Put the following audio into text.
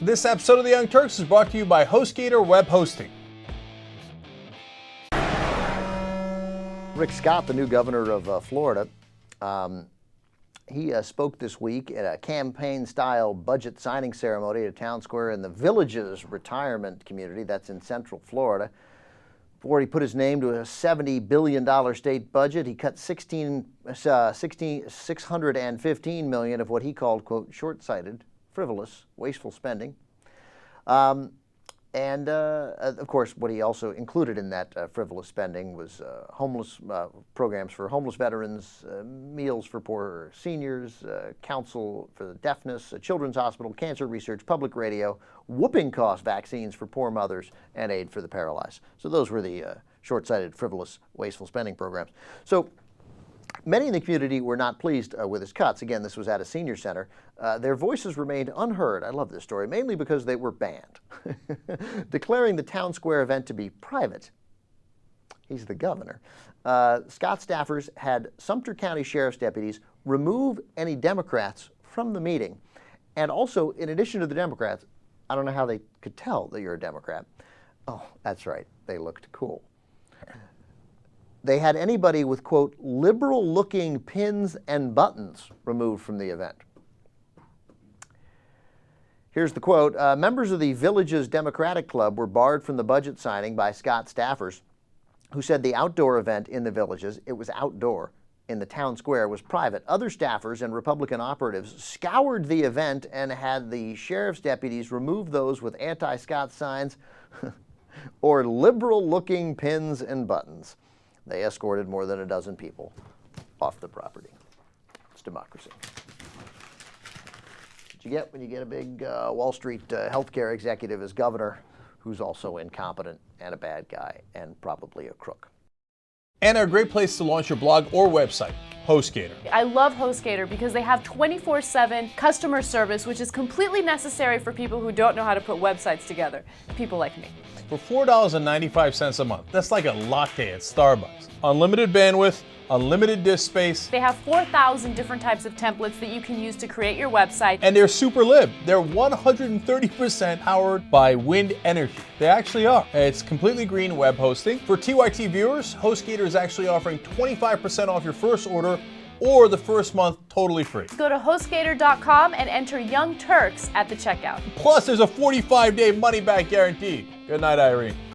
This episode of The Young Turks is brought to you by HostGator Web Hosting. Rick Scott, the new governor of Florida, he spoke this week at a campaign-style budget signing ceremony at a town square in the Villages retirement community that's in Central Florida. Before he put his name to a $70 billion state budget, he cut $615 million of what he called, quote, short-sighted, frivolous, wasteful spending. Of course, what he also included in that frivolous spending was programs for homeless veterans, meals for poor seniors, counsel for the deafness, a children's hospital, cancer research, public radio, whooping cost vaccines for poor mothers, and aid for the paralyzed. So those were the short-sighted, frivolous, wasteful spending programs. So many in the community were not pleased with his cuts. Again, this was at a senior center. Their voices remained unheard. I love this story, mainly because they were banned, declaring the town square event to be private. He's the governor. Scott staffers had Sumter County Sheriff's deputies remove any Democrats from the meeting. And also, in addition to the Democrats, I don't know how they could tell that you're a Democrat. Oh, that's right. They looked cool. They had anybody with, quote, liberal-looking pins and buttons removed from the event. Here's the quote. Members of the Villages Democratic Club were barred from the budget signing by Scott staffers, who said the outdoor event in the Villages, it was outdoor, in the town square, was private. Other staffers and Republican operatives scoured the event and had the sheriff's deputies remove those with anti-Scott signs or liberal-looking pins and buttons. They escorted more than a dozen people off the property. It's democracy. What you get when you get a big Wall Street healthcare executive as governor who's also incompetent and a bad guy and probably a crook. And a great place to launch your blog or website, HostGator. I love HostGator because they have 24/7 customer service, which is completely necessary for people who don't know how to put websites together, people like me. For $4.95 a month, that's like a latte at Starbucks. Unlimited bandwidth, unlimited disk space. They have 4,000 different types of templates that you can use to create your website. And they're super lib. They're 130% powered by wind energy. They actually are. It's completely green web hosting. For TYT viewers, HostGator is actually offering 25% off your first order or the first month totally free. Go to HostGator.com and enter Young Turks at the checkout. Plus, there's a 45-day money-back guarantee. Good night, Irene.